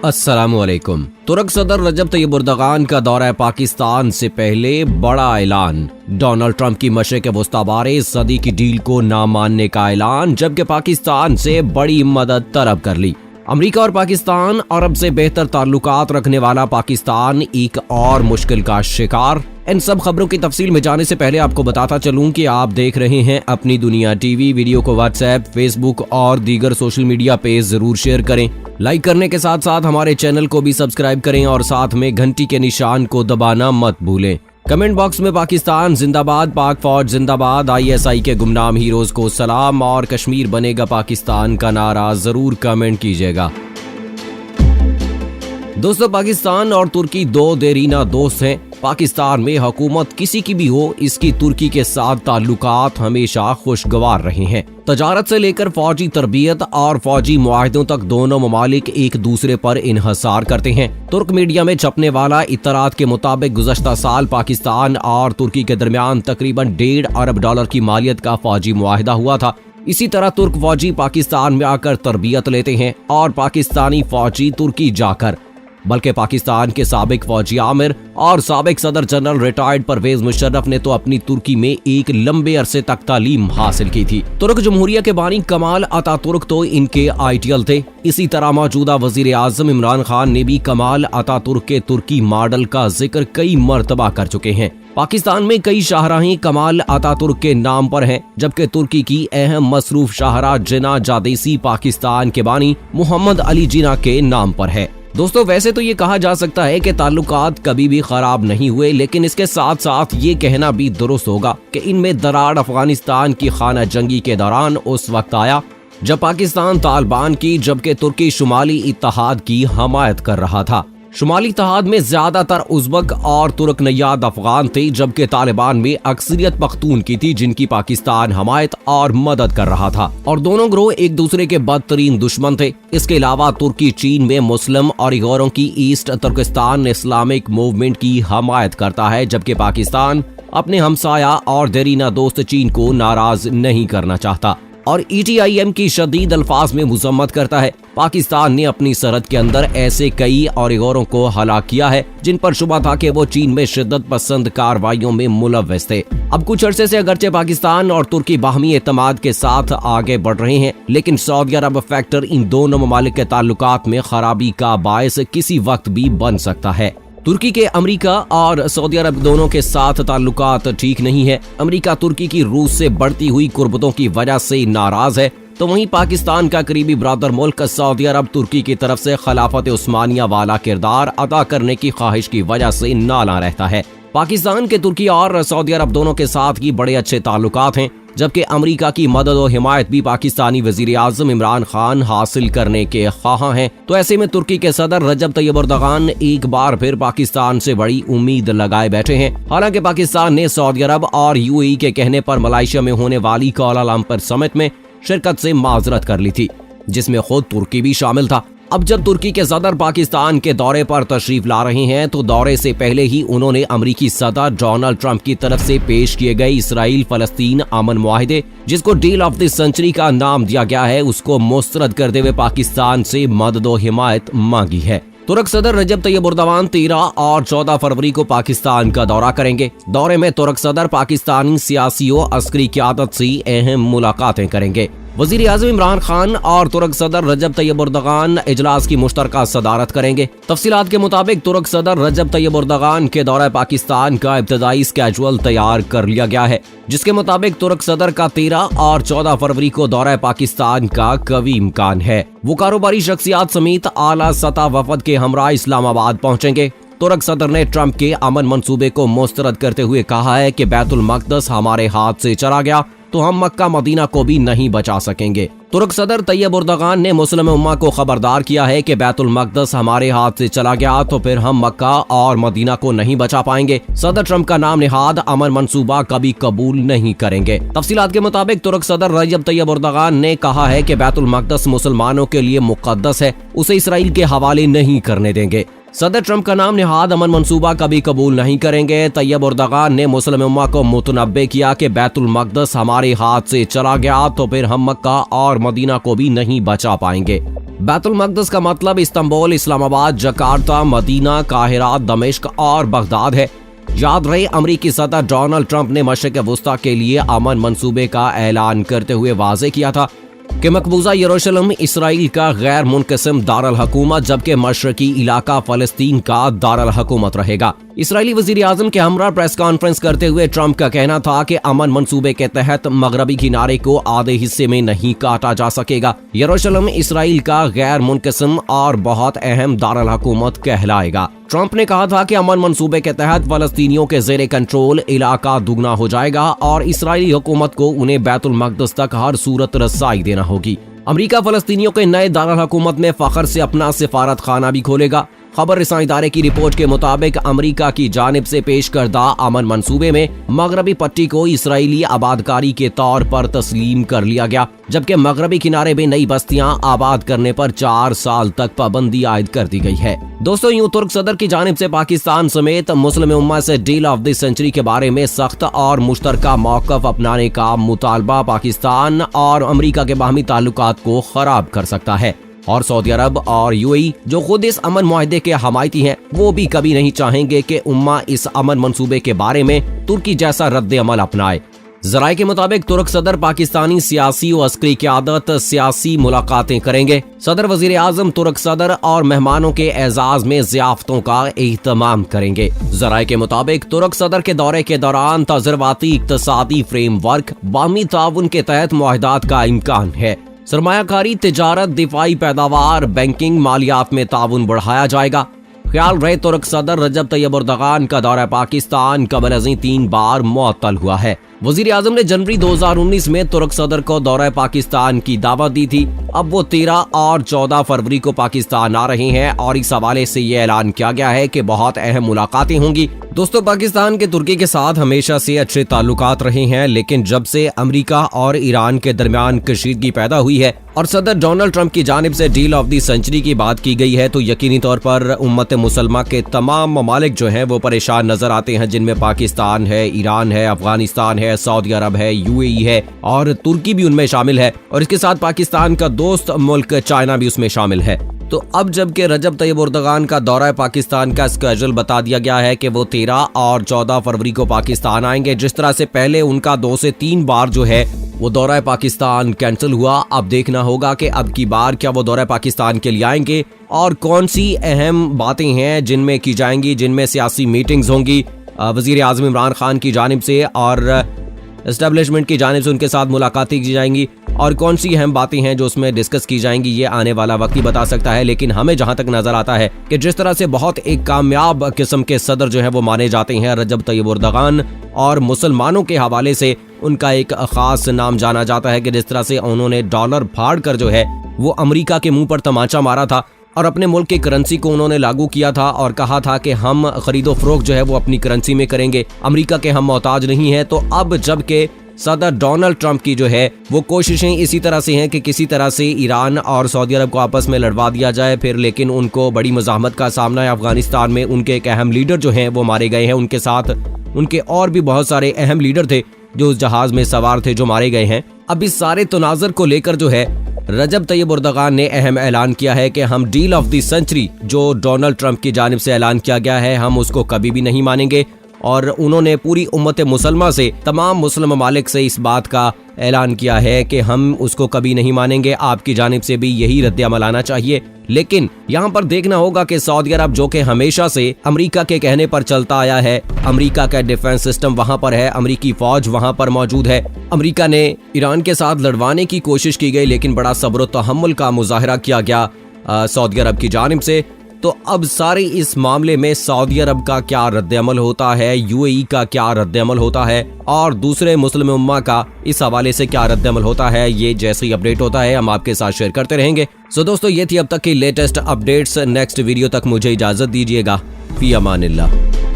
अस्सलामुअलैकुम। तुर्क सदर रजब तैयब एर्दोगान का दौरा पाकिस्तान से पहले बड़ा ऐलान। डोनाल्ड ट्रंप की मशरिक़ वस्ता बारे सदी की डील को ना मानने का ऐलान, जबकि पाकिस्तान से बड़ी मदद तलब कर ली। अमेरिका और पाकिस्तान, अरब से बेहतर ताल्लुकात रखने वाला पाकिस्तान एक और मुश्किल का शिकार। इन सब खबरों की तफसील में जाने से पहले आपको बताता चलूं कि आप देख रहे हैं अपनी दुनिया टीवी। वीडियो को व्हाट्सएप, फेसबुक और दीगर सोशल मीडिया पे जरूर शेयर करें। लाइक करने के साथ साथ हमारे चैनल को भी सब्सक्राइब करें और साथ में घंटी के निशान को दबाना मत भूलें। कमेंट बॉक्स में पाकिस्तान जिंदाबाद, पाक फौज जिंदाबाद, ISI के गुमनाम हीरोज को सलाम और कश्मीर बनेगा पाकिस्तान का नारा जरूर कमेंट कीजिएगा। दोस्तों, पाकिस्तान और तुर्की दो देरीना दोस्त हैं। पाकिस्तान में हुकूमत किसी की भी हो, इसकी तुर्की के साथ ताल्लुकात हमेशा खुशगवार रहे हैं। तजारत से लेकर फौजी तरबियत और फौजी मुआहदों तक दोनों ममालिक एक दूसरे पर इन्हसार करते हैं। तुर्क मीडिया में छपने वाला इत्तलात के मुताबिक गुज़श्ता साल पाकिस्तान और तुर्की के दरमियान तकरीबन $1.5 अरब की मालियत का फौजी मुआहदा हुआ था। इसी तरह तुर्क फौजी पाकिस्तान में आकर तरबियत लेते हैं और पाकिस्तानी फौजी तुर्की जाकर, बल्कि पाकिस्तान के साबिक फौजी आमिर और साबिक सदर जनरल रिटायर्ड परवेज मुशर्रफ ने तो अपनी तुर्की में एक लंबे अरसे तक तालीम हासिल की थी। तुर्क जमहूरिया के बानी कमाल अतातुर्क तो इनके आइडियल थे। इसी तरह मौजूदा वजीर आजम इमरान खान ने भी कमाल अतातुर्क के तुर्की मॉडल का जिक्र कई मर्तबा कर चुके हैं। पाकिस्तान में कई शाहराहें कमाल अतातुर्क के नाम पर हैं, जबकि तुर्की की अहम मसरूफ शाहरा जिना जादेसी पाकिस्तान के बानी मोहम्मद अली जिना के नाम पर है। दोस्तों, वैसे तो ये कहा जा सकता है कि ताल्लुकात कभी भी खराब नहीं हुए, लेकिन इसके साथ साथ ये कहना भी दुरुस्त होगा कि इनमें दरार अफगानिस्तान की खाना जंगी के दौरान उस वक्त आया जब पाकिस्तान तालिबान की, जबकि तुर्की शुमाली इत्तेहाद की हमायत कर रहा था। शुमाली इत्तेहाद में ज्यादातर उज़्बक और तुर्क नयाद अफगान थे, जबकि तालिबान में अक्सरियत पख्तून की थी, जिनकी पाकिस्तान हमायत और मदद कर रहा था। और दोनों ग्रोह एक दूसरे के बदतरीन दुश्मन थे। इसके अलावा तुर्की चीन में मुस्लिम और इगोरों की ईस्ट तुर्किस्तान इस्लामिक मूवमेंट की हमायत करता है, जबकि पाकिस्तान अपने हमसाया और देरीना दोस्त चीन को नाराज नहीं करना चाहता और ETIM की शदीद अल्फाज में मुजम्मत करता है। पाकिस्तान ने अपनी सरहद के अंदर ऐसे कई औरों को हलाक किया है जिन पर शुबा था कि वो चीन में शिद्दत पसंद कार्रवाइयों में मुलव्वस थे। अब कुछ अरसे से अगरचे पाकिस्तान और तुर्की बाहमी एतमाद के साथ आगे बढ़ रहे हैं, लेकिन सऊदी अरब फैक्टर इन दोनों ममालिक के ताल्लुकात में खराबी का बायस किसी वक्त भी बन सकता है। तुर्की के अमेरिका और सऊदी अरब दोनों के साथ ताल्लुकात ठीक नहीं है। अमेरिका तुर्की की रूस से बढ़ती हुई कुर्बतों की वजह से नाराज है, तो वहीं पाकिस्तान का करीबी ब्रादर मुल्क सऊदी अरब तुर्की की तरफ से खिलाफत उस्मानिया वाला किरदार अदा करने की ख्वाहिश की वजह से नाला रहता है। पाकिस्तान के तुर्की और सऊदी अरब दोनों के साथ ही बड़े अच्छे ताल्लुकात हैं, जबकि अमेरिका की मदद और हिमायत भी पाकिस्तानी वजीर आजम इमरान खान हासिल करने के ख्वाह हैं। तो ऐसे में तुर्की के सदर रजब तैयब एर्दोगान एक बार फिर पाकिस्तान से बड़ी उम्मीद लगाए बैठे हैं। हालांकि पाकिस्तान ने सऊदी अरब और UAE के कहने पर मलेशिया में होने वाली कुआलालंपुर समिट में शिरकत से माजरत कर ली थी, जिसमें खुद तुर्की भी शामिल था। अब जब तुर्की के सदर पाकिस्तान के दौरे पर तशरीफ ला रहे हैं, तो दौरे से पहले ही उन्होंने अमेरिकी सदर डोनाल्ड ट्रंप की तरफ से पेश किए गए इसराइल फलस्तीन अमन मुआहिदे, जिसको डील ऑफ द सेंचुरी का नाम दिया गया है, उसको मुस्तरद करते हुए पाकिस्तान से मदद और हिमायत मांगी है। तुर्क सदर रजब तैयब एर्दोगान 13 और 14 फरवरी को पाकिस्तान का दौरा करेंगे। दौरे में तुर्क सदर पाकिस्तानी सियासियों, अस्करी क़यादत से अहम मुलाकातें करेंगे। वजीर आज़म इमरान खान और तुर्क सदर रजब तैयब एर्दोगान इजलास की मुश्तरका सदारत करेंगे। तफसीलात के मुताबिक तुर्क सदर रजब तैयब एर्दोगान के दौरे पाकिस्तान का इब्तदाई स्केजुअल तैयार कर लिया गया है, जिसके मुताबिक तुर्क सदर का 13 और 14 फरवरी को दौरा पाकिस्तान का कवी इम्कान है। वो कारोबारी शख्सियात समेत आला सतह वफद के हमरा इस्लामाबाद पहुंचेंगे। तुर्क सदर ने ट्रंप के अमन मंसूबे को मुस्तरद करते हुए कहा है कि बैतुल मक़दस हमारे हाथ से चला गया तो हम मक्का मदीना को भी नहीं बचा सकेंगे। तुर्क सदर तैयब एर्दोगान ने मुस्लिम उम्मा को खबरदार किया है कि बैतुल मक़दस हमारे हाथ से चला गया तो फिर हम मक्का और मदीना को नहीं बचा पाएंगे। सदर ट्रंप का नाम निहाद अमन मंसूबा कभी कबूल नहीं करेंगे। तफसीलात के मुताबिक तुर्क सदर रजब तैयब एर्दोगान ने कहा है कि बैतुल मक़दस मुसलमानों के लिए मुक़द्दस है, उसे इसराइल के हवाले नहीं करने देंगे। सदर ट्रंप का नाम निहाद अमन मंसूबा कभी कबूल नहीं करेंगे। तैयब एर्दोगान ने मुस्लिम उम्मा को मुतनब्बे किया कि बैतुल मक़दस हमारे हाथ से चला गया तो फिर हम मक्का और मदीना को भी नहीं बचा पाएंगे। बैतुल मक़दस का मतलब इस्तांबुल, इस्लामाबाद, जकार्ता, मदीना, काहिरा, दमिश्क और बगदाद है। याद रहे, अमरीकी सदर डोनाल्ड ट्रंप ने मशरिक़ वुस्ता के लिए अमन मंसूबे का ऐलान करते हुए वाज़ेह किया था कि मकबूजा यरूशलेम इसराइल का गैर मुनक़सिम दारुल हुकूमत जबकि मशरकी इलाका फ़लस्तीन का दारुल हुकूमत रहेगा। इसराइली वज़ीर आज़म के हमरा प्रेस कॉन्फ्रेंस करते हुए ट्रंप का कहना था कि अमन मंसूबे के तहत मगरबी किनारे को आधे हिस्से में नहीं काटा जा सकेगा। यरूशलेम इसराइल का गैर मुनक़सिम और बहुत अहम दारुल हुकूमत कहलाएगा। ट्रंप ने कहा था कि अमन मंसूबे के तहत फ़लस्तीनियों के ज़ेरे कंट्रोल इलाका दुगना हो जाएगा और इसराइली हुकूमत को उन्हें बैतुल मक़दस तक हर सूरत रसाई देना होगी। अमरीका फ़लस्तीनियों के नए दारुल हुकूमत में फ़ख्र से अपना सिफारत खाना भी खोलेगा। खबर रसाई इदारे की रिपोर्ट के मुताबिक अमरीका की जानिब से पेश करदा अमन मंसूबे में मगरबी पट्टी को इसराइली आबादकारी के तौर पर तस्लीम कर लिया गया, जबकि मगरबी किनारे में नई बस्तियां आबाद करने पर 4 साल तक पाबंदी आयद कर दी गई है। दोस्तों, यूं तुर्क सदर की जानिब से पाकिस्तान समेत मुस्लिम उम्मा से डील ऑफ द सेंचुरी के बारे में सख्त और मुश्तरका मौक़िफ़ अपनाने का मुतालबा पाकिस्तान और अमरीका के बाहमी ताल्लुकात को खराब कर सकता है और सऊदी अरब और यूएई जो खुद इस अमन मुआहदे के हमायती हैं, वो भी कभी नहीं चाहेंगे कि उम्मा इस अमन मंसूबे के बारे में तुर्की जैसा रद्द अमल अपनाए। जराये के मुताबिक तुर्क सदर पाकिस्तानी सियासी व अस्करी क़यादत सियासी मुलाकातें करेंगे। सदर वज़ीर आज़म तुर्क सदर और मेहमानों के एजाज में ज़ियाफ़तों का एहतमाम करेंगे। जराये के मुताबिक तुर्क सदर के दौरे के दौरान तजर्बाती इक़्तिसादी फ्रेमवर्क बाहमी ताउन के तहत मुआहदात का इम्कान है। सरमायाकारी, तिजारत, दिफाई पैदावार, बैंकिंग, मालियात में ताउन बढ़ाया जाएगा। ख्याल रहे, तुर्क सदर रजब तैयब एर्दोगान का दौरा पाकिस्तान कबल अज़ीं 3 बार मुअत्तल हुआ है। वज़ीर आज़म ने जनवरी 2019 में तुर्क सदर को दौरा पाकिस्तान की दावत दी थी। अब वो 13 और 14 फरवरी को पाकिस्तान आ रहे हैं और इस हवाले से ये ऐलान किया गया है कि बहुत अहम मुलाकातें होंगी। दोस्तों, पाकिस्तान के तुर्की के साथ हमेशा से अच्छे ताल्लुकात रहे हैं, लेकिन जब से अमेरिका और ईरान के दरमियान कशीदगी पैदा हुई है और सदर डोनाल्ड ट्रंप की जानिब से डील ऑफ द सेंचुरी की बात की गई है, तो यकीनी तौर पर उम्मत मुसलमा के तमाम ममालिक जो हैं वो परेशान नजर आते हैं, जिनमें पाकिस्तान है, ईरान है, अफगानिस्तान है, सऊदी अरब है, यूएई है और तुर्की भी उनमें शामिल है और इसके साथ पाकिस्तान का दोस्त मुल्क चाइना भी उसमें शामिल है। तो अब जबकि रजब तैयब एर्दोगान का दौरा पाकिस्तान का स्केड्यूल बता दिया गया है कि वो 13 और 14 फरवरी को पाकिस्तान आएंगे, जिस तरह से पहले उनका 2 से 3 बार जो है वो दौरा पाकिस्तान कैंसिल हुआ। अब देखना होगा कि अब की बार क्या वो दौरा पाकिस्तान के लिए आएंगे और कौन सी अहम बातें हैं जिनमें की जाएंगी, जिनमें सियासी मीटिंग्स होंगी वज़ीर आज़म इमरान खान की जानिब से और एस्टेब्लिशमेंट की जानिब से उनके साथ मुलाकातें की जाएंगी और कौन सी अहम बातें हैं जो उसमें डिस्कस की जाएंगी, ये आने वाला वक्त ही बता सकता है। लेकिन हमें जहां तक नजर आता है कि जिस तरह से बहुत एक कामयाब किस्म के सदर जो है वो माने जाते हैं रजब तैयब एर्दोगान और मुसलमानों के हवाले से उनका एक खास नाम जाना जाता है कि जिस तरह से उन्होंने डॉलर फाड़ कर जो है वो अमेरिका के मुंह पर तमाचा मारा था और अपने मुल्क की करेंसी को उन्होंने लागू किया था और कहा था कि हम खरीदो फरोख्त जो है वो अपनी करेंसी में करेंगे, अमेरिका के हम मोहताज नहीं है। तो अब जबकि सदर डोनाल्ड ट्रंप की जो है वो कोशिशें इसी तरह से हैं कि किसी तरह से ईरान और सऊदी अरब को आपस में लड़वा दिया जाए, फिर लेकिन उनको बड़ी मज़ाहमत का सामना है। अफगानिस्तान में उनके एक अहम लीडर जो हैं वो मारे गए हैं, उनके साथ उनके और भी बहुत सारे अहम लीडर थे जो उस जहाज में सवार थे जो मारे गए हैं। अब इस सारे तनाज़ुर को लेकर जो है रजब तैयब एर्दोगान ने अहम ऐलान किया है कि हम डील ऑफ द सेंचुरी जो डोनाल्ड ट्रंप की जानिब से ऐलान किया गया है हम उसको कभी भी नहीं मानेंगे और उन्होंने पूरी उम्मत मुसलमा से, तमाम मुस्लिम ममालिक से इस बात का ऐलान किया है कि हम उसको कभी नहीं मानेंगे। आपकी जानिब से भी यही रद्द अमल आना चाहिए। लेकिन यहाँ पर देखना होगा कि सऊदी अरब जो कि हमेशा से अमेरिका के कहने पर चलता आया है, अमेरिका का डिफेंस सिस्टम वहाँ पर है, अमेरिकी फौज वहाँ पर मौजूद है। अमेरिका ने ईरान के साथ लड़वाने की कोशिश की गई लेकिन बड़ा सब्र व तहम्मुल का मुजाहरा किया गया सऊदी अरब की जानिब से। तो अब सारे इस मामले में सऊदी अरब का क्या रद्द-ए-अमल होता है, यूएई का क्या रद्द-ए-अमल होता है और दूसरे मुस्लिम उम्मा का इस हवाले से क्या रद्द-ए-अमल होता है, ये जैसे ही अपडेट होता है हम आपके साथ शेयर करते रहेंगे। सो दोस्तों, ये थी अब तक की लेटेस्ट अपडेट्स। नेक्स्ट वीडियो तक मुझे इजाजत दीजिएगा। फी अमानिल्लाह।